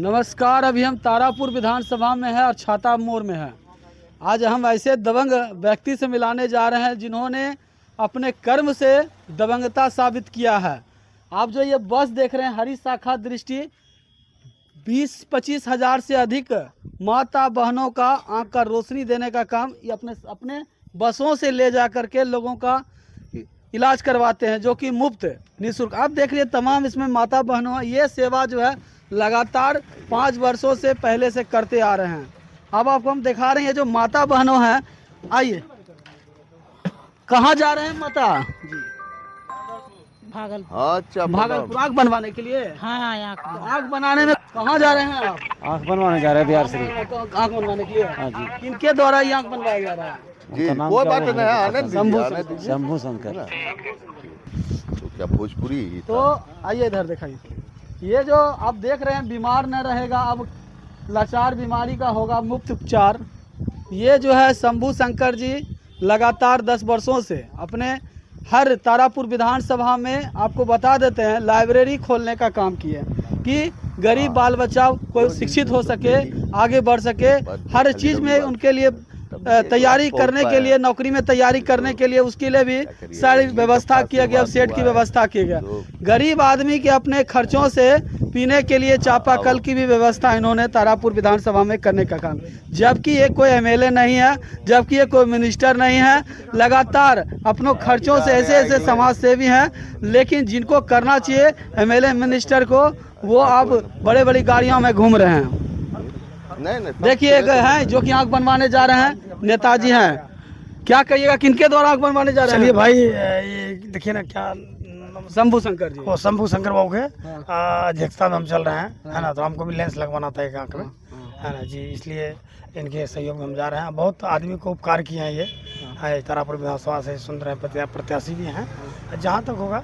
नमस्कार। अभी हम तारापुर विधानसभा में हैं और छाता मोड़ में हैं। आज हम ऐसे दबंग व्यक्ति से मिलाने जा रहे हैं जिन्होंने अपने कर्म से दबंगता साबित किया है। आप जो ये बस देख रहे हैं हरी शाखा दृष्टि 20-25 हज़ार से अधिक माता बहनों का आंख का रोशनी देने का काम ये अपने बसों से ले जा कर के लोगों का इलाज करवाते हैं, जो कि मुफ्त निःशुल्क। आप देख रहे तमाम इसमें माता बहनों, ये सेवा जो है लगातार 5 वर्षों से पहले से करते आ रहे हैं। अब आपको हम दिखा रहे हैं जो माता बहनों हैं। आइए, कहाँ जा रहे हैं माता जी? भागलपुर। अच्छा, भागलपुर आँख बनवाने के लिए। हाँ, आँख बनाने में कहाँ जा रहे हैं आप? आँख बनवाने जा रहे हैं बिहार से। आँख बनवाने के लिए। हाँ जी। किनके द्वारा ये आँख बनवाया जा रहा है? जी, कोई बात नहीं है, आने दीजिए, शंभू आने दीजिए। शंभू शंकर। तो क्या भोजपुरी ही तो था? आइए इधर दिखाइए। ये जो आप देख रहे हैं बीमार न रहेगा, अब लाचार बीमारी का होगा मुफ्त उपचार। ये जो है शंभू शंकर जी लगातार 10 वर्षों से अपने हर तारापुर विधानसभा में आपको बता देते हैं लाइब्रेरी खोलने का काम किए कि गरीब बाल बच्चा कोई शिक्षित हो सके, आगे बढ़ सके। हर चीज़ में उनके लिए तैयारी करने के लिए, नौकरी में तैयारी करने के लिए उसके लिए भी सारी व्यवस्था किया गया, सेट की व्यवस्था किया गया। गरीब आदमी के अपने खर्चों से पीने के लिए चापाकल की भी व्यवस्था इन्होंने तारापुर विधानसभा में करने का काम। जबकि ये कोई एमएलए नहीं है, जबकि ये कोई मिनिस्टर नहीं है, लगातार अपनों खर्चों से ऐसे ऐसे समाज सेवी हैं, लेकिन जिनको करना चाहिए एमएलए मिनिस्टर को, वो अब बड़े बड़ी गाड़ियों में घूम रहे हैं। देखिए एक हैं जो कि आँख बनवाने जा रहे हैं, नेताजी हैं। क्या कहिएगा, किनके द्वारा आँख बनवाने जा रहे हैं? चलिए भाई, ये देखिए ना क्या शंभू शंकर जी। वो शंभू शंकर बाबू के अध्यक्षता में हम चल रहे हैं, है ना। तो हमको भी लेंस लगवाना था एक आँख में, है ना जी। इसलिए इनके सहयोग में हम जा रहे हैं। बहुत आदमी को उपकार किए हैं ये तारापुर विधानसभा से सुन रहे हैं, प्रत्याशी भी हैं। जहाँ तक होगा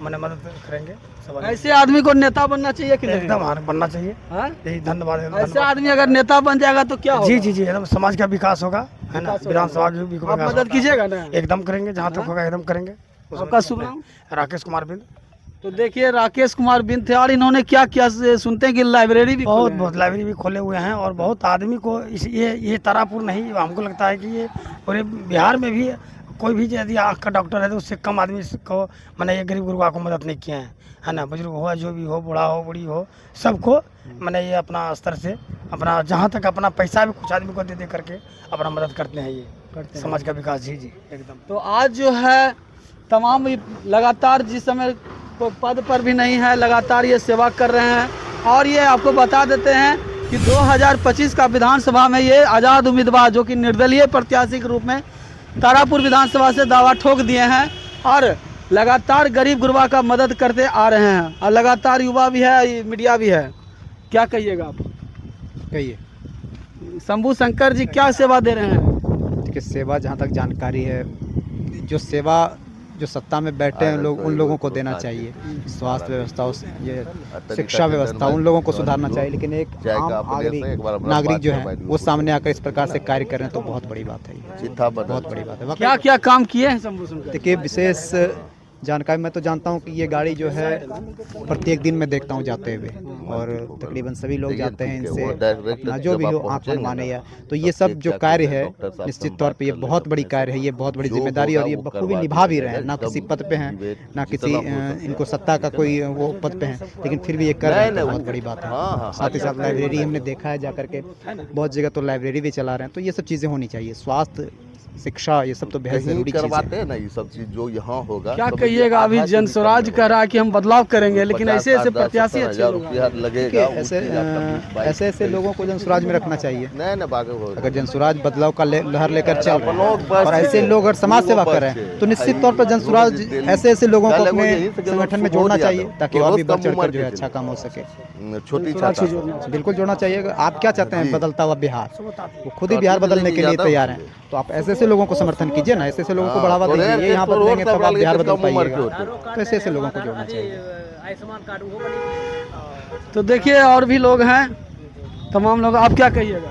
मैंने मदद करेंगे। ऐसे आदमी को नेता बनना चाहिए कि नहीं? एकदम बनना चाहिए। हाँ? यही धन्यवाद। ऐसे आदमी अगर नेता बन जाएगा तो क्या होगा? जी जी जी, एकदम समाज का विकास होगा, है ना। विधानसभा की भी आप मदद कीजिएगा ना? एकदम करेंगे, जहाँ तक होगा एकदम करेंगे। आपका शुभ नाम? राकेश कुमार बिंद। तो देखिए राकेश कुमार बिंद थे, और इन्होंने क्या किया सुनते हैं कि लाइब्रेरी भी बहुत लाइब्रेरी भी खोले हुए हैं। और बहुत आदमी को ये तारापुर नहीं, हमको लगता है कि ये पूरे बिहार में भी कोई भी यदि आँख का डॉक्टर है तो उससे कम आदमी को, मैंने ये गरीब गुरबा को मदद नहीं किए हैं, है ना। बुजुर्ग हो, जो भी हो, बूढ़ा हो, बूढ़ी हो, सबको मैंने ये अपना स्तर से अपना जहाँ तक अपना पैसा भी कुछ आदमी को दे करके अपना मदद करते हैं। ये करते हैं समाज का विकास। जी जी एकदम। तो आज जो है तमाम लगातार, जिस समय कोई पद पर भी नहीं है, लगातार ये सेवा कर रहे हैं। और ये आपको बता देते हैं कि 2025 का विधानसभा में ये आज़ाद उम्मीदवार, जो कि निर्दलीय प्रत्याशी के रूप में तारापुर विधानसभा से दावा ठोक दिए हैं, और लगातार गरीब गुरबा का मदद करते आ रहे हैं। और लगातार युवा भी है, मीडिया भी है। क्या कहिएगा आप? कहिए। शंभू शंकर जी क्या सेवा दे रहे हैं? देखिए, सेवा जहाँ तक जानकारी है, जो सेवा जो सत्ता में बैठे हैं लोग, उन लोगों को देना चाहिए। स्वास्थ्य व्यवस्था, ये शिक्षा व्यवस्था, उन लोगों को सुधारना चाहिए। लेकिन एक आम नागरिक जो है वो सामने आकर इस प्रकार से कार्य कर रहे हैं तो बहुत बड़ी बात है, बहुत बड़ी बात है। क्या क्या काम किए हैं शंभू शंकर? देखिए, विशेष जानकारी मैं तो जानता हूँ कि ये गाड़ी जो है प्रत्येक दिन मैं देखता हूँ जाते हुए, और तकरीबन सभी लोग जाते हैं इनसे अपना जो भी हो आँख बनवाने। या तो ये सब जो कार्य है, निश्चित तौर पे ये बहुत बड़ी कार्य है, ये बहुत बड़ी जिम्मेदारी, और ये बखूबी निभा भी रहे हैं। ना किसी पद पे हैं, ना किसी इनको सत्ता का कोई वो पद पे हैं, लेकिन फिर भी ये कर रहे हैं, बहुत बड़ी बात है। साथ ही साथ लाइब्रेरी हमने देखा है जाकर के, बहुत जगह तो लाइब्रेरी भी चला रहे हैं। तो ये सब चीज़ें होनी चाहिए। स्वास्थ्य, शिक्षा, ये सब तो बेहद जरूरी करवाते हैं ना, ये सब चीज जो यहाँ होगा। क्या कहिएगा, अभी जन स्वराज कह रहा है कि हम बदलाव करेंगे, लेकिन ऐसे ऐसे प्रत्याशी लगेगा। ऐसे ऐसे लोगों को जन स्वराज में रखना चाहिए। अगर जन स्वराज बदलाव का लहर लेकर चल रहे हैं और ऐसे लोग अगर समाज सेवा कर रहे हैं, तो निश्चित तौर पर जन स्वराज ऐसे ऐसे लोगों को अपने संगठन में जोड़ना चाहिए, ताकि और भी बढ़ चढ़कर जो है अच्छा काम हो सके। छोटी बिल्कुल जोड़ना चाहिए। आप क्या चाहते हैं? बदलता हुआ बिहार, वो खुद ही बिहार बदलने के लिए तैयार हैं। तो आप ऐसे ऐसे लोगों को समर्थन कीजिए ना, ऐसे ऐसे लोगों को बढ़ावा दीजिए। ये यहाँ बदलेंगे तब आप बिहार बदल पाइएगा। तो ऐसे ऐसे लोगों को जोड़ना चाहिए। तो देखिए और भी लोग हैं, तमाम लोग। आप क्या कहिएगा?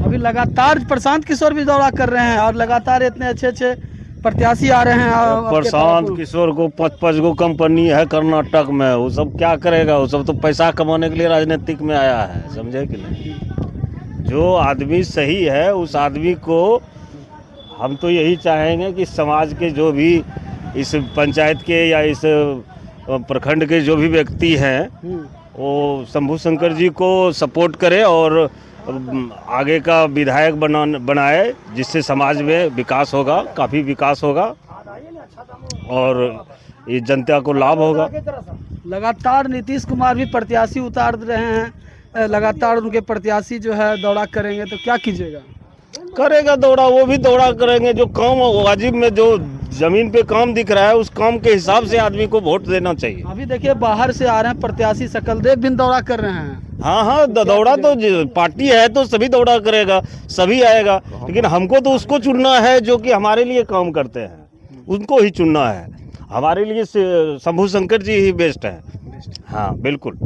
अभी लगातार प्रशांत किशोर भी दौरा कर रहे हैं, और लगातार इतने अच्छे अच्छे प्रत्याशी आ रहे हैं आपके प्रशांत तरफ? किशोर को 5-5 गो कंपनी है कर्नाटक में, वो सब क्या करेगा? वो सब तो पैसा कमाने के लिए राजनीतिक में आया है, समझे कि नहीं? जो आदमी सही है उस आदमी को हम तो यही चाहेंगे कि समाज के जो भी इस पंचायत के या इस प्रखंड के जो भी व्यक्ति हैं वो शंभू शंकर जी को सपोर्ट करे और आगे का विधायक बनाए, जिससे समाज में विकास होगा, काफ़ी विकास होगा और ये जनता को लाभ होगा। लगातार नीतीश कुमार भी प्रत्याशी उतार रहे हैं, लगातार उनके प्रत्याशी जो है दौड़ा करेंगे, तो क्या कीजिएगा? करेगा दौड़ा, वो भी दौड़ा करेंगे। जो काम वाजिब में जो जमीन पे काम दिख रहा है उस काम के हिसाब से आदमी को वोट देना चाहिए। अभी देखिए बाहर से आ रहे हैं प्रत्याशी, सकलदेव भी दौड़ा कर रहे हैं। हाँ, दौड़ा तो पार्टी है तो सभी दौड़ा करेगा, सभी आएगा, लेकिन हमको तो उसको चुनना है जो कि हमारे लिए काम करते हैं, उनको ही चुनना है। हमारे लिए शंभू शंकर जी ही बेस्ट है। हाँ बिल्कुल।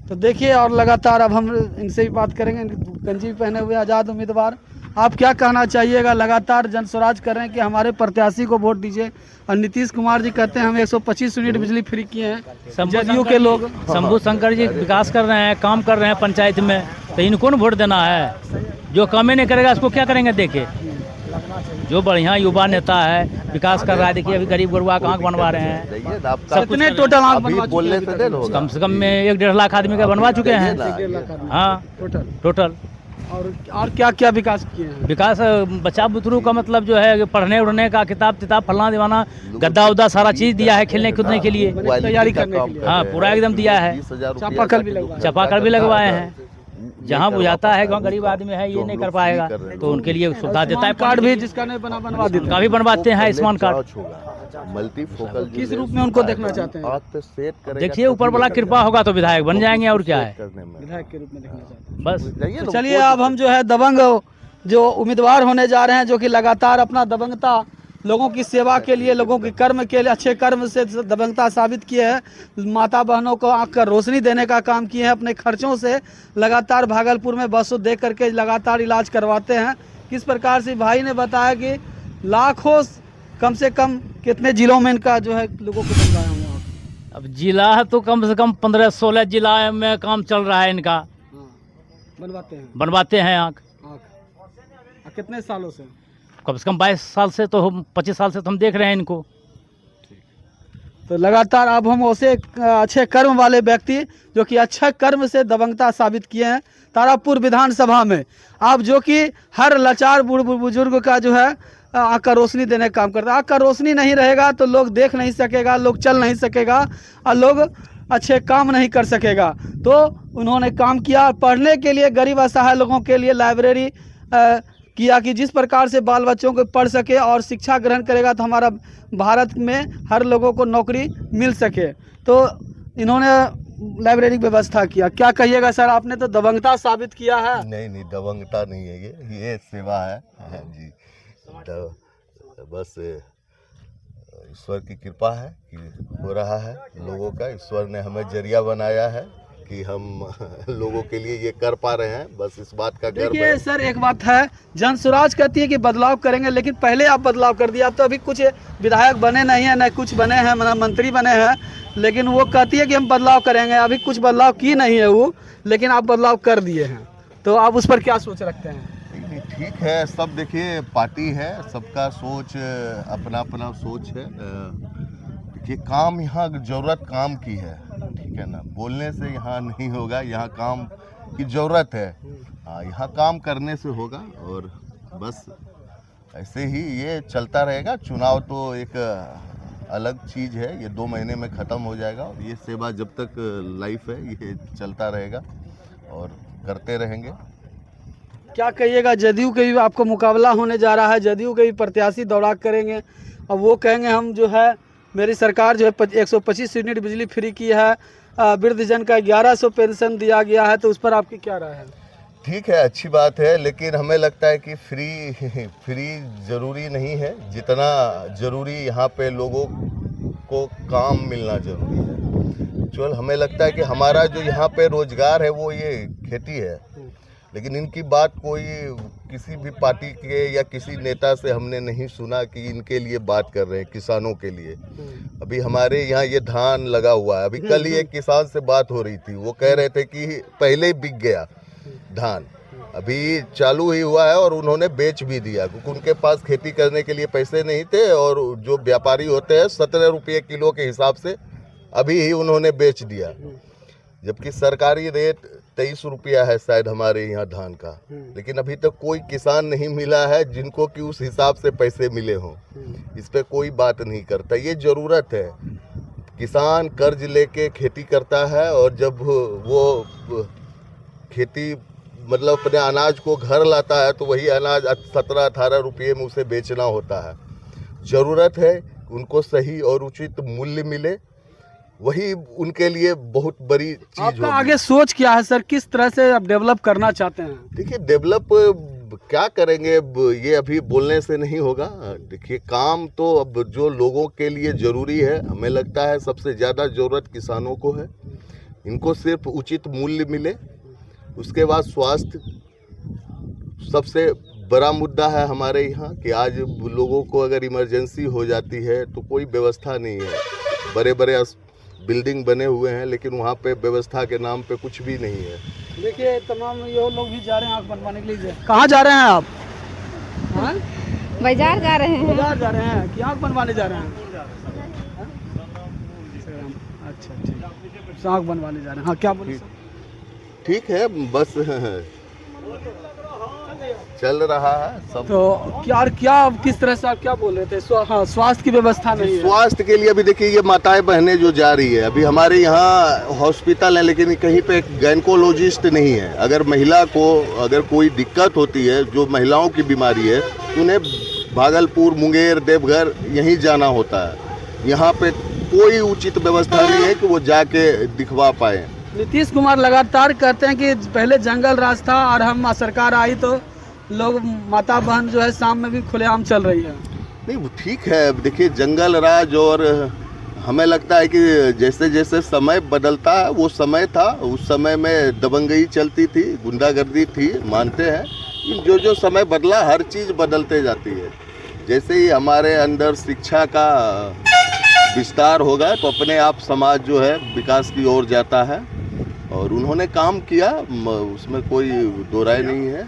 तो देखिए, और लगातार अब हम इनसे भी बात करेंगे, गंजी पहने हुए आज़ाद उम्मीदवार, आप क्या कहना चाहिएगा? लगातार जन स्वराज कर रहे हैं कि हमारे प्रत्याशी को वोट दीजिए, और नीतीश कुमार जी कहते हैं हम 125 यूनिट बिजली फ्री किए हैं। जदयू के लोग, शंभू शंकर जी विकास कर रहे हैं, काम कर रहे हैं पंचायत में, तो इनको न वोट देना है? जो काम ही नहीं करेगा उसको क्या करेंगे? देखे जो बढ़िया युवा नेता है, विकास कर रहा है, देखिए अभी गरीब गुरुआ का आँख बनवा रहे हैं। कितने टोटल आँख बनवा चुके बोलने हैं? से देर होगा। कम से कम में 1-1.5 लाख आदमी का बनवा चुके हैं। हाँ टोटल। और क्या क्या विकास किए हैं? विकास बच्चा बुतरू का मतलब जो है पढ़ने उड़ने का, किताब फलना दीवाना, गद्दा उद्दा सारा चीज दिया है, खेलने कूदने के लिए, तैयारी करने के लिए। हाँ पूरा एकदम दिया है। चापाकल भी लगवाए हैं। जहाँ बुझाता है गाँव गरीब आदमी है ये नहीं कर पाएगा तो उनके लिए सुविधा देता है। कार्ड भी जिसका नहीं बना बनवा देता है। उनका भी बनवाते हैं आयुष्मान कार्ड। मल्टीफोकल किस रूप में उनको देखना चाहते हैं? देखिए ऊपर वाला कृपा होगा तो विधायक बन जाएंगे, और क्या है, विधायक के रूप में देखना चाहते हैं। बस। तो चलिए अब हम जो है दबंग जो उम्मीदवार होने जा रहे हैं, जो कि लगातार अपना दबंगता लोगों की सेवा के लिए, लोगों के कर्म के लिए, अच्छे कर्म से दबंगता साबित किए हैं। माता बहनों को आँख का रोशनी देने का काम किए हैं। अपने खर्चों से लगातार भागलपुर में बसों दे करके लगातार इलाज करवाते हैं। किस प्रकार से भाई ने बताया कि लाखों, कम से कम कितने जिलों में इनका जो है लोगों को बनवाया हुआ। अब जिला है तो कम से कम 15-16 जिला में काम चल रहा है इनका। बनवाते हैं आँख। कितने सालों से? कम से कम 22 साल से, तो 25 साल से तो हम देख रहे हैं इनको। तो लगातार अब हम उसे अच्छे कर्म वाले व्यक्ति जो कि अच्छा कर्म से दबंगता साबित किए हैं तारापुर विधानसभा में, आप जो कि हर लाचार बुजुर्ग का जो है आँख का रोशनी देने का काम करता है। आँख का रोशनी नहीं रहेगा तो लोग देख नहीं सकेगा, लोग चल नहीं सकेगा और लोग अच्छे काम नहीं कर सकेगा। तो उन्होंने काम किया पढ़ने के लिए, गरीब असहाय लोगों के लिए लाइब्रेरी किया कि जिस प्रकार से बाल बच्चों को पढ़ सके और शिक्षा ग्रहण करेगा तो हमारा भारत में हर लोगों को नौकरी मिल सके। तो इन्होंने लाइब्रेरी व्यवस्था किया। क्या कहिएगा सर, आपने तो दबंगता साबित किया है। नहीं दबंगता नहीं है, ये सेवा है जी। बस ईश्वर की कृपा है कि हो रहा है लोगों का। ईश्वर ने हमें जरिया बनाया है कि हम लोगों के लिए ये कर पा रहे हैं, बस इस बात का गर्व है। देखिए सर, एक बात है, जन स्वराज कहती है कि बदलाव करेंगे, लेकिन पहले आप बदलाव कर दिया। आप तो अभी कुछ विधायक बने नहीं हैं, न कुछ बने हैं, न मंत्री बने हैं, लेकिन वो कहती है कि हम बदलाव करेंगे। अभी कुछ बदलाव की नहीं है वो, लेकिन आप बदलाव कर दिए हैं। तो आप उस पर क्या सोच रखते हैं? ठीक है, सब देखिए पार्टी है, सबका सोच अपना अपना सोच है। ये काम यहाँ ज़रूरत काम की है, ठीक है ना, बोलने से यहाँ नहीं होगा, यहाँ काम की ज़रूरत है। हाँ, यहाँ काम करने से होगा और बस ऐसे ही ये चलता रहेगा। चुनाव तो एक अलग चीज़ है, ये 2 महीने में ख़त्म हो जाएगा और ये सेवा जब तक लाइफ है ये चलता रहेगा और करते रहेंगे। क्या कहिएगा, जदयू के भी आपको मुकाबला होने जा रहा है, जदयू के भी प्रत्याशी दौड़ा करेंगे और वो कहेंगे हम जो है, मेरी सरकार जो है 125 यूनिट बिजली फ्री की है, वृद्धजन का 1100 पेंशन दिया गया है, तो उस पर आपकी क्या राय है? ठीक है, अच्छी बात है, लेकिन हमें लगता है कि फ्री ज़रूरी नहीं है, जितना ज़रूरी यहाँ पे लोगों को काम मिलना ज़रूरी है। चल हमें लगता है कि हमारा जो यहाँ पे रोज़गार है वो ये खेती है लेकिन इनकी बात कोई किसी भी पार्टी के या किसी नेता से हमने नहीं सुना कि इनके लिए बात कर रहे हैं, किसानों के लिए। अभी हमारे यहाँ ये धान लगा हुआ है, अभी कल ही एक किसान से बात हो रही थी, वो कह रहे थे कि पहले ही बिक गया धान, अभी चालू ही हुआ है और उन्होंने बेच भी दिया क्योंकि उनके पास खेती करने के लिए पैसे नहीं थे और जो व्यापारी होते हैं 17 रुपये किलो के हिसाब से अभी ही उन्होंने बेच दिया, जबकि सरकारी रेट 23 रुपया है शायद हमारे यहाँ धान का। लेकिन अभी तक कोई किसान नहीं मिला है जिनको कि उस हिसाब से पैसे मिले हों। इस पे कोई बात नहीं करता। ये ज़रूरत है, किसान कर्ज लेके खेती करता है और जब वो खेती मतलब अपने अनाज को घर लाता है तो वही अनाज 17-18 रुपये में उसे बेचना होता है। ज़रूरत है उनको सही और उचित मूल्य मिले, वही उनके लिए बहुत बड़ी चीज़ होगी। आपका आगे सोच क्या है सर, किस तरह से आप डेवलप करना चाहते हैं? देखिए डेवलप क्या करेंगे, ये अभी बोलने से नहीं होगा। देखिए काम तो अब जो लोगों के लिए ज़रूरी है, हमें लगता है सबसे ज़्यादा ज़रूरत किसानों को है। इनको सिर्फ उचित मूल्य मिले, उसके बाद स्वास्थ्य सबसे बड़ा मुद्दा है हमारे यहाँ कि आज लोगों को अगर इमरजेंसी हो जाती है तो कोई व्यवस्था नहीं है। बड़े बड़े बिल्डिंग बने हुए हैं लेकिन वहाँ पे व्यवस्था के नाम पे कुछ भी नहीं है। देखिए तमाम ये लोग भी जा रहे हैं आँख बनवाने के लिए। कहाँ जा रहे हैं आप? हाँ? बाजार जा रहे हैं। बाजार जा रहे हैं कि आँख बनवाने जा रहे हैं? अच्छा ठीक, आँख बनवाने जा रहे हैं। हाँ क्या बोले? ठीक है, बस चल रहा है सब। तो क्या किस तरह से आप क्या बोल रहे थे? हाँ, स्वास्थ्य की व्यवस्था नहीं है। स्वास्थ्य के लिए अभी देखिए ये माताएं बहनें जो जा रही है, अभी हमारे यहाँ हॉस्पिटल है लेकिन कहीं पे गायनकोलॉजिस्ट नहीं है। अगर महिला को अगर कोई दिक्कत होती है, जो महिलाओं की बीमारी है, तो उन्हें भागलपुर, मुंगेर, देवघर यहीं जाना होता है। यहाँ पे कोई उचित व्यवस्था नहीं है कि वो जाके दिखवा पाए। नीतीश कुमार लगातार कहते हैं कि पहले जंगल राज था और हम सरकार आई तो लोग माता बहन जो है शाम में भी खुलेआम चल रही है। नहीं वो ठीक है, देखिए जंगल राज, और हमें लगता है कि जैसे जैसे समय बदलता है, वो समय था, उस समय में दबंगई चलती थी, गुंडागर्दी थी, मानते हैं। जो जो समय बदला, हर चीज़ बदलते जाती है। जैसे ही हमारे अंदर शिक्षा का विस्तार होगा तो अपने आप समाज जो है विकास की ओर जाता है, और उन्होंने काम किया, उसमें कोई दो राय नहीं है।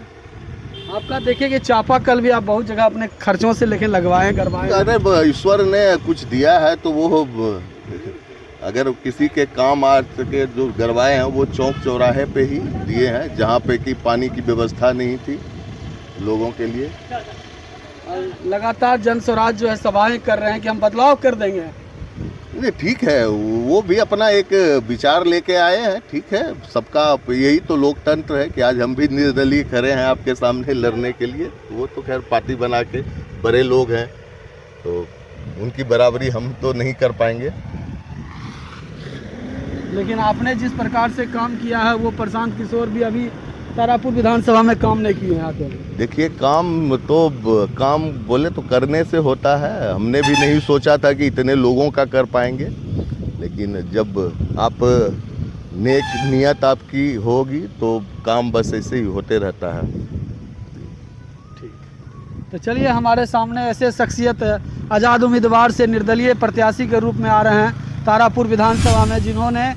आपका देखिए कि चापाकल भी आप बहुत जगह अपने खर्चों से लेके लगवाए करवाए। अरे ईश्वर ने कुछ दिया है तो वो अगर किसी के काम आ सके, जो गरवाए हैं वो चौक चौराहे पे ही दिए हैं, जहाँ पे कि पानी की व्यवस्था नहीं थी लोगों के लिए। लगातार जन स्वराज जो है सभाएं कर रहे हैं कि हम बदलाव कर देंगे। नहीं ठीक है, वो भी अपना एक विचार लेके आए हैं, ठीक है। सबका यही तो लोकतंत्र है कि आज हम भी निर्दलीय खड़े हैं आपके सामने लड़ने के लिए। वो तो खैर पार्टी बना के बड़े लोग हैं तो उनकी बराबरी हम तो नहीं कर पाएंगे। लेकिन आपने जिस प्रकार से काम किया है वो प्रशांत किशोर भी अभी तारापुर विधानसभा में काम नहीं किए हैं आके। देखिए काम बोले तो करने से होता है। हमने भी नहीं सोचा था कि इतने लोगों का कर पाएंगे, लेकिन जब आप नेक नियत आपकी होगी तो काम बस ऐसे ही होते रहता है। ठीक, तो चलिए हमारे सामने ऐसे शख्सियत आज़ाद उम्मीदवार से निर्दलीय प्रत्याशी के रूप में आ रहे हैं तारापुर विधानसभा में, जिन्होंने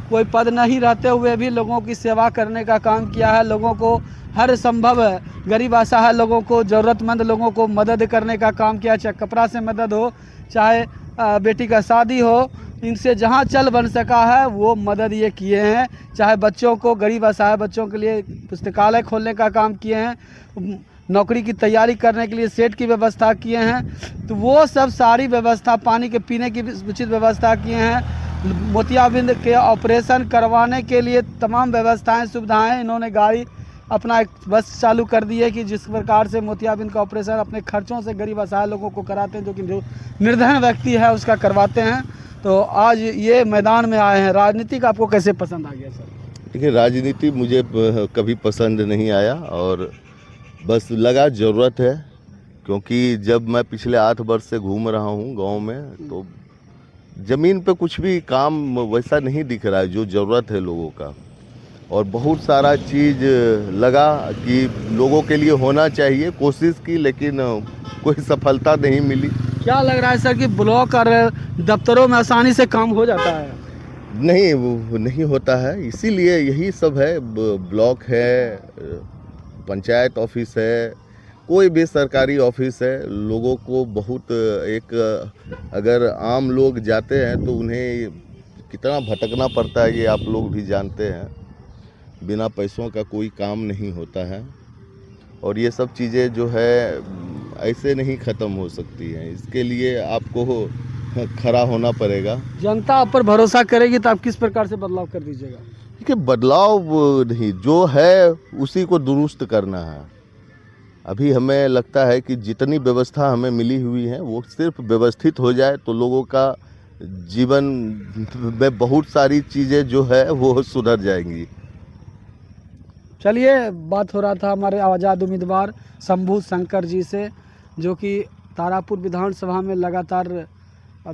कोई पद नहीं रहते हुए भी लोगों की सेवा करने का काम किया है। लोगों को हर संभव गरीब असहाय लोगों को, ज़रूरतमंद लोगों को मदद करने का काम किया, चाहे कपड़ा से मदद हो, चाहे बेटी का शादी हो, इनसे जहां चल बन सका है वो मदद ये किए हैं। चाहे बच्चों को, गरीब असहाय बच्चों के लिए पुस्तकालय खोलने का काम किए हैं, नौकरी की तैयारी करने के लिए सेट की व्यवस्था किए हैं। तो वो सब सारी व्यवस्था, पानी के पीने की उचित व्यवस्था किए हैं। मोतियाबिंद के ऑपरेशन करवाने के लिए तमाम व्यवस्थाएं, सुविधाएं, इन्होंने गाड़ी अपना एक बस चालू कर दी है कि जिस प्रकार से मोतियाबिंद का ऑपरेशन अपने खर्चों से गरीब असहाय लोगों को कराते हैं, जो कि निर्धन व्यक्ति है उसका करवाते हैं। तो आज ये मैदान में आए हैं। राजनीति का आपको कैसे पसंद आ गया सर? देखिए राजनीति मुझे कभी पसंद नहीं आया, और बस लगा ज़रूरत है, क्योंकि जब मैं पिछले 8 वर्ष से घूम रहा हूँ गांव में, तो ज़मीन पे कुछ भी काम वैसा नहीं दिख रहा है जो ज़रूरत है लोगों का। और बहुत सारा चीज़ लगा कि लोगों के लिए होना चाहिए, कोशिश की, लेकिन कोई सफलता नहीं मिली। क्या लग रहा है सर कि ब्लॉक और दफ्तरों में आसानी से काम हो जाता है? नहीं, वो नहीं होता है, इसीलिए यही सब है। ब्लॉक है, पंचायत ऑफिस है, कोई भी सरकारी ऑफिस है, लोगों को बहुत अगर आम लोग जाते हैं तो उन्हें कितना भटकना पड़ता है, ये आप लोग भी जानते हैं। बिना पैसों का कोई काम नहीं होता है और ये सब चीज़ें जो है ऐसे नहीं ख़त्म हो सकती हैं। इसके लिए आपको खड़ा होना पड़ेगा। जनता आप पर भरोसा करेगी तो आप किस प्रकार से बदलाव कर दीजिएगा? देखिए, बदलाव नहीं, जो है उसी को दुरुस्त करना है। अभी हमें लगता है कि जितनी व्यवस्था हमें मिली हुई है वो सिर्फ व्यवस्थित हो जाए तो लोगों का जीवन में बहुत सारी चीज़ें जो है वो सुधर जाएंगी। चलिए, बात हो रहा था हमारे आज़ाद उम्मीदवार शंभू शंकर जी से, जो कि तारापुर विधानसभा में लगातार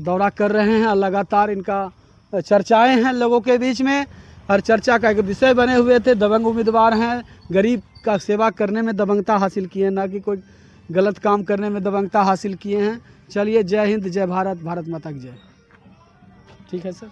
दौरा कर रहे हैं। लगातार इनका चर्चाएं हैं लोगों के बीच में और चर्चा का एक विषय बने हुए थे। दबंग उम्मीदवार हैं, गरीब का सेवा करने में दबंगता हासिल किए, ना कि कोई गलत काम करने में दबंगता हासिल किए हैं। चलिए, जय हिंद, जय भारत, भारत माता की जय। ठीक है सर।